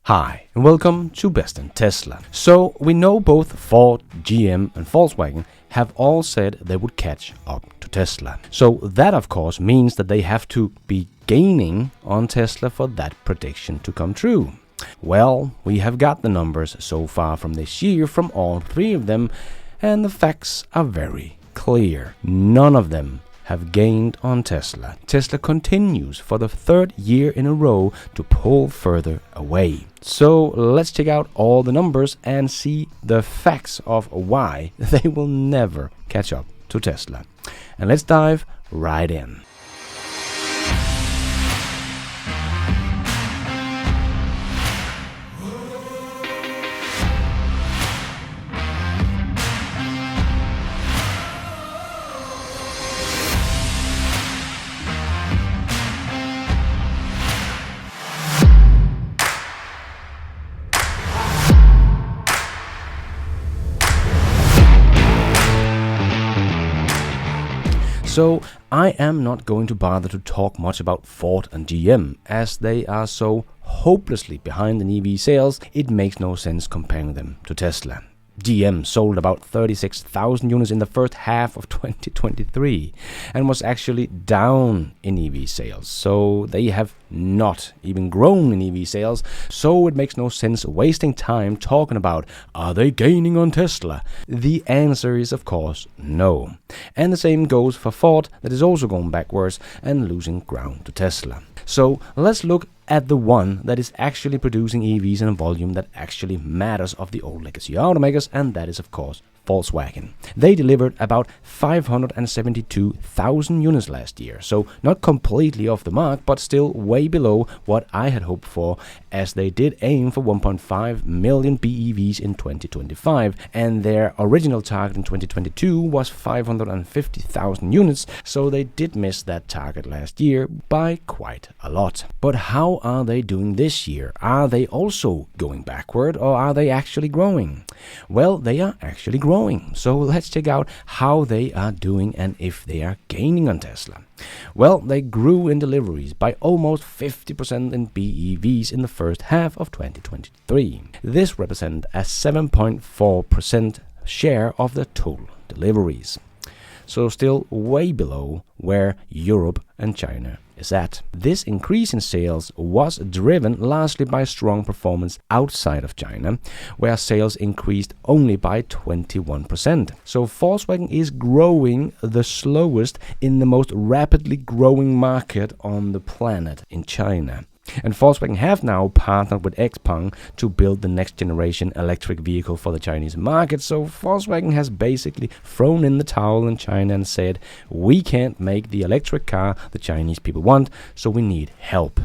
Hi, and welcome to Best in Tesla. So, we know both Ford, GM, and Volkswagen have all said they would catch up to Tesla. So, that of course means that they have to be gaining on Tesla for that prediction to come true. Well, we have got the numbers so far from this year from all three of them, and the facts are very clear. None of them have gained on Tesla. Tesla continues for the third year in a row to pull further away. So let's check out all the numbers and see the facts of why they will never catch up to Tesla. And let's dive right in. So, I am not going to bother to talk much about Ford and GM, as they are so hopelessly behind in EV sales, it makes no sense comparing them to Tesla. GM sold about 36,000 units in the first half of 2023 and was actually down in EV sales. So they have not even grown in EV sales. So it makes no sense wasting time talking about, are they gaining on Tesla? The answer is of course no. And the same goes for Ford, that is also going backwards and losing ground to Tesla. So let's look at the one that is actually producing EVs in a volume that actually matters of the old legacy automakers, and that is of course Volkswagen. They delivered about 572,000 units last year, so not completely off the mark, but still way below what I had hoped for, as they did aim for 1.5 million BEVs in 2025, and their original target in 2022 was 550,000 units, so they did miss that target last year by quite a lot. But how are they doing this year? Are they also going backward, or are they actually growing? Well, they are actually growing. So let's check out how they are doing and if they are gaining on Tesla. Well, they grew in deliveries by almost 50% in BEVs in the first half of 2023. This represents a 7.4% share of the total deliveries. So still way below where Europe and China is at. This increase in sales was driven largely by strong performance outside of China, where sales increased only by 21%. So Volkswagen is growing the slowest in the most rapidly growing market on the planet, in China. And Volkswagen have now partnered with XPeng to build the next generation electric vehicle for the Chinese market. So Volkswagen has basically thrown in the towel in China and said, we can't make the electric car the Chinese people want, so we need help.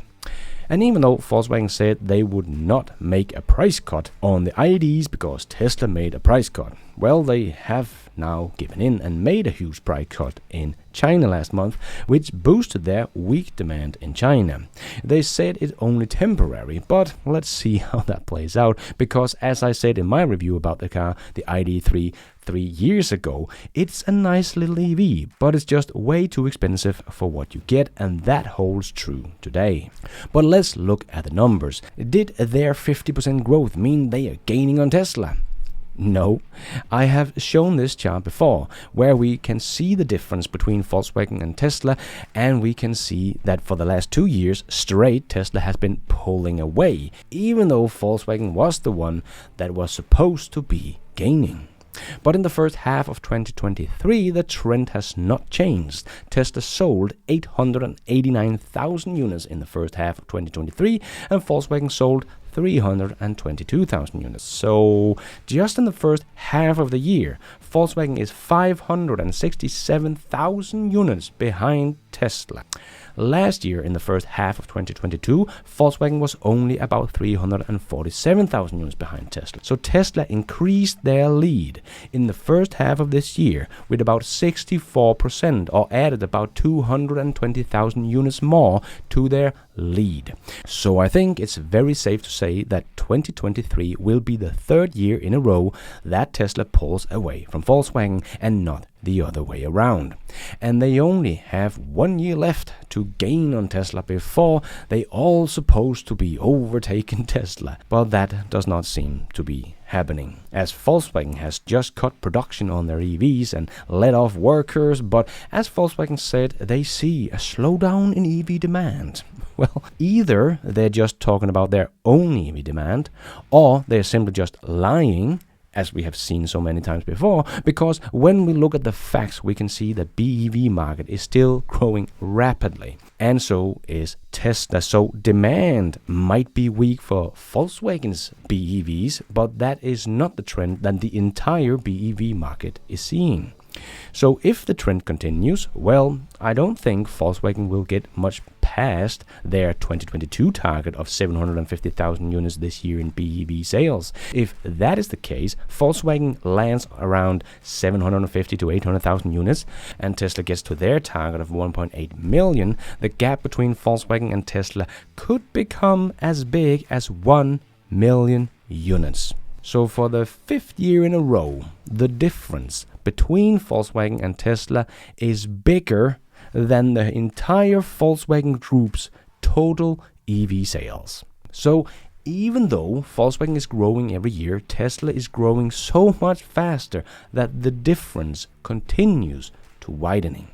And even though Volkswagen said they would not make a price cut on the IDs because Tesla made a price cut, well, they have now given in and made a huge price cut in China last month, which boosted their weak demand in China. They said it's only temporary, but let's see how that plays out, because as I said in my review about the car, the ID3 3 years ago, it's a nice little EV, but it's just way too expensive for what you get, and that holds true today. But let's look at the numbers. Did their 50% growth mean they are gaining on Tesla? No, I have shown this chart before, where we can see the difference between Volkswagen and Tesla, and we can see that for the last 2 years straight, Tesla has been pulling away, even though Volkswagen was the one that was supposed to be gaining. But in the first half of 2023, the trend has not changed. Tesla sold 889,000 units in the first half of 2023, and Volkswagen sold 322,000 units. So just in the first half of the year, Volkswagen is 567,000 units behind Tesla. Last year, in the first half of 2022, Volkswagen was only about 347,000 units behind Tesla. So Tesla increased their lead in the first half of this year with about 64%, or added about 220,000 units more to their lead. So I think it's very safe to say that 2023 will be the third year in a row that Tesla pulls away from Volkswagen and not the other way around. And they only have 1 year left to gain on Tesla before they all supposed to be overtaking Tesla. But that does not seem to be happening, as Volkswagen has just cut production on their EVs and let off workers. But as Volkswagen said, they see a slowdown in EV demand. Well, either they're just talking about their own EV demand, or they're simply just lying, as we have seen so many times before, because when we look at the facts, we can see that BEV market is still growing rapidly, and so is Tesla. So demand might be weak for Volkswagen's BEVs, but that is not the trend that the entire BEV market is seeing. So if the trend continues, well, I don't think Volkswagen will get much past their 2022 target of 750,000 units this year in BEV sales. If that is the case, Volkswagen lands around 750 to 800,000 units, and Tesla gets to their target of 1.8 million, the gap between Volkswagen and Tesla could become as big as 1 million units. So for the 5th year in a row, the difference between Volkswagen and Tesla is bigger than the entire Volkswagen Group's total EV sales. So even though Volkswagen is growing every year, Tesla is growing so much faster that the difference continues to widening.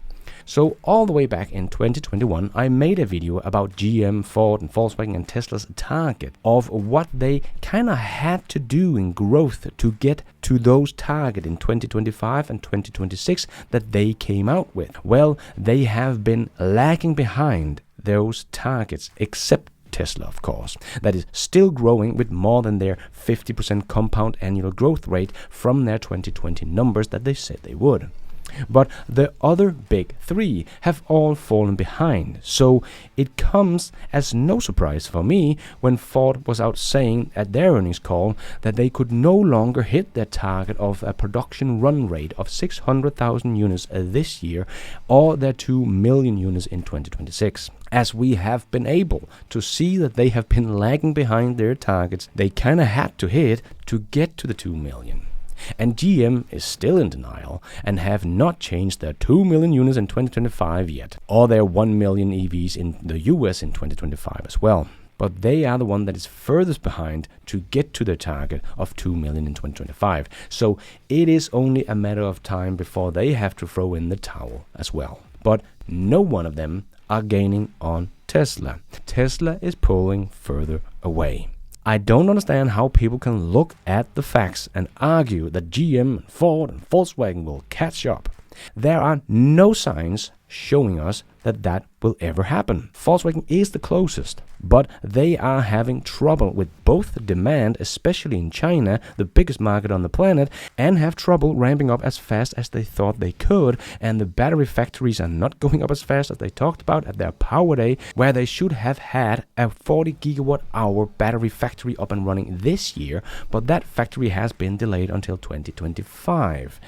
So all the way back in 2021, I made a video about GM, Ford, and Volkswagen and Tesla's target of what they kind of had to do in growth to get to those targets in 2025 and 2026 that they came out with. Well, they have been lagging behind those targets, except Tesla, of course, that is still growing with more than their 50% compound annual growth rate from their 2020 numbers that they said they would. But the other big three have all fallen behind, so it comes as no surprise for me when Ford was out saying at their earnings call that they could no longer hit their target of a production run rate of 600,000 units this year, or their 2 million units in 2026. As we have been able to see that they have been lagging behind their targets they kind of had to hit to get to the 2 million. And GM is still in denial and have not changed their 2 million units in 2025 yet, or their 1 million EVs in the US in 2025 as well. But they are the one that is furthest behind to get to their target of 2 million in 2025. So it is only a matter of time before they have to throw in the towel as well. But no one of them are gaining on Tesla. Tesla is pulling further away. I don't understand how people can look at the facts and argue that GM, Ford, and Volkswagen will catch up. There are no signs showing us that that will ever happen. Volkswagen is the closest, but they are having trouble with both the demand, especially in China, the biggest market on the planet, and have trouble ramping up as fast as they thought they could, and the battery factories are not going up as fast as they talked about at their Power Day, where they should have had a 40 gigawatt hour battery factory up and running this year, but that factory has been delayed until 2025.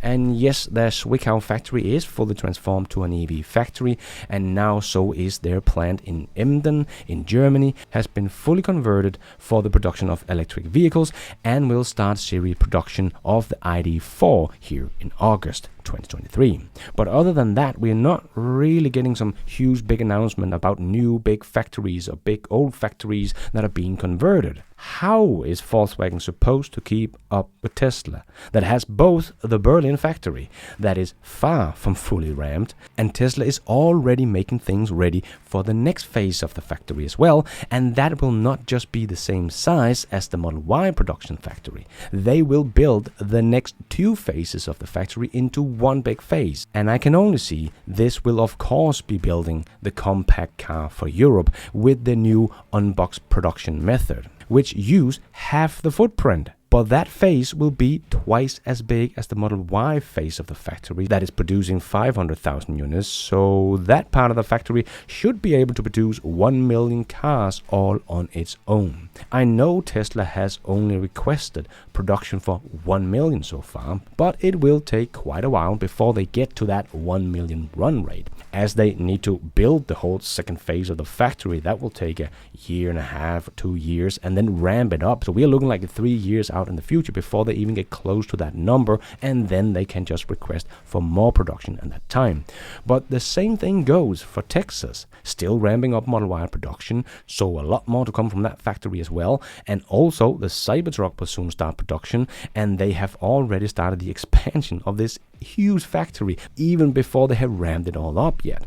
And yes, their Zwickau factory is fully transformed to an EV factory, and now so is their plant in Emden in Germany, has been fully converted for the production of electric vehicles and will start series production of the ID.4 here in August 2023. But other than that, we're not really getting some huge big announcement about new big factories or big old factories that are being converted. How is Volkswagen supposed to keep up with Tesla, that has both the Berlin factory that is far from fully ramped, and Tesla is already making things ready for the next phase of the factory as well, and that will not just be the same size as the Model Y production factory. They will build the next two phases of the factory into one big phase, and I can only see this will of course be building the compact car for Europe with the new unbox production method, which use half the footprint. But that phase will be twice as big as the Model Y phase of the factory that is producing 500,000 units, so that part of the factory should be able to produce 1 million cars all on its own. I know Tesla has only requested production for 1 million so far, but it will take quite a while before they get to that 1 million run rate, as they need to build the whole second phase of the factory. That will take a year and a half, 2 years, and then ramp it up. So we are looking like 3 years out in the future before they even get close to that number, and then they can just request for more production at that time. But the same thing goes for Texas, still ramping up Model Y production, so a lot more to come from that factory as well. And also the Cybertruck will soon start production, and they have already started the expansion of this huge factory even before they have ramped it all up yet.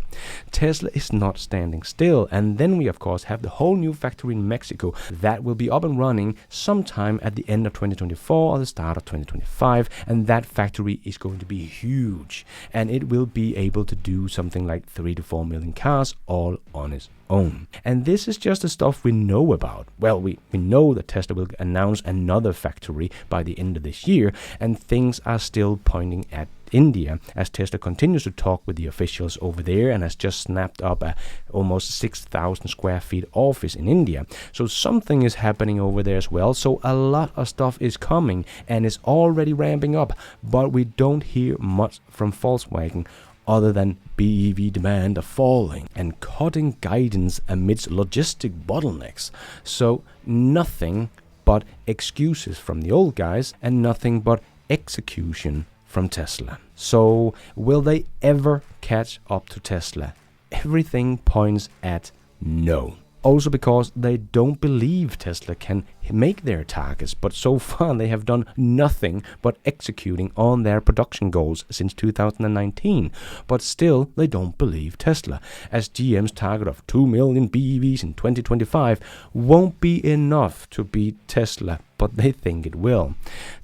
Tesla is not standing still, and then we of course have the whole new factory in Mexico that will be up and running sometime at the end of 2024 or the start of 2025, and that factory is going to be huge, and it will be able to do something like 3 to 4 million cars all on its own. And this is just the stuff we know about. Well, we know that Tesla will announce another factory by the end of this year, and things are still pointing at India, as Tesla continues to talk with the officials over there and has just snapped up a almost 6,000 square feet office in India. So something is happening over there as well. So a lot of stuff is coming and is already ramping up, but we don't hear much from Volkswagen other than BEV demand are falling and cutting guidance amidst logistic bottlenecks. So nothing but excuses from the old guys and nothing but execution from Tesla. So will they ever catch up to Tesla? Everything points at no. Also because they don't believe Tesla can make their targets, but so far they have done nothing but executing on their production goals since 2019. But still, they don't believe Tesla, as GM's target of 2 million BEVs in 2025 won't be enough to beat Tesla, but they think it will.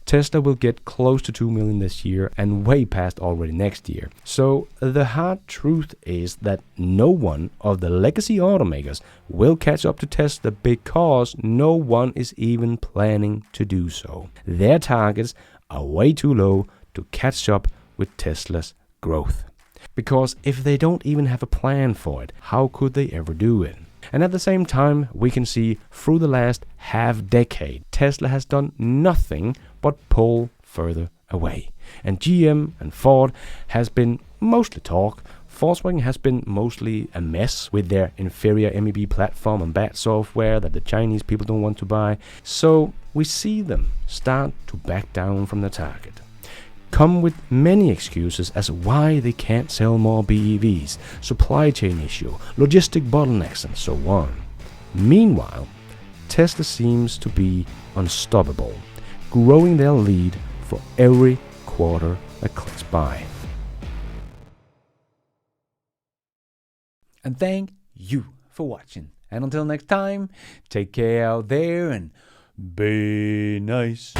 Tesla will get close to 2 million this year and way past already next year. So the hard truth is that no one of the legacy automakers will catch up to Tesla because no one is even planning to do so. Their targets are way too low to catch up with Tesla's growth. Because if they don't even have a plan for it, how could they ever do it? And at the same time, we can see through the last half-decade, Tesla has done nothing but pull further away. And GM and Ford has been mostly talk. Volkswagen has been mostly a mess with their inferior MEB platform and bad software that the Chinese people don't want to buy. So we see them start to back down from the target, come with many excuses as why they can't sell more BEVs, supply chain issue, logistic bottlenecks, and so on. Meanwhile, Tesla seems to be unstoppable, growing their lead for every quarter that clicks by. And thank you for watching. And until next time, take care out there and be nice.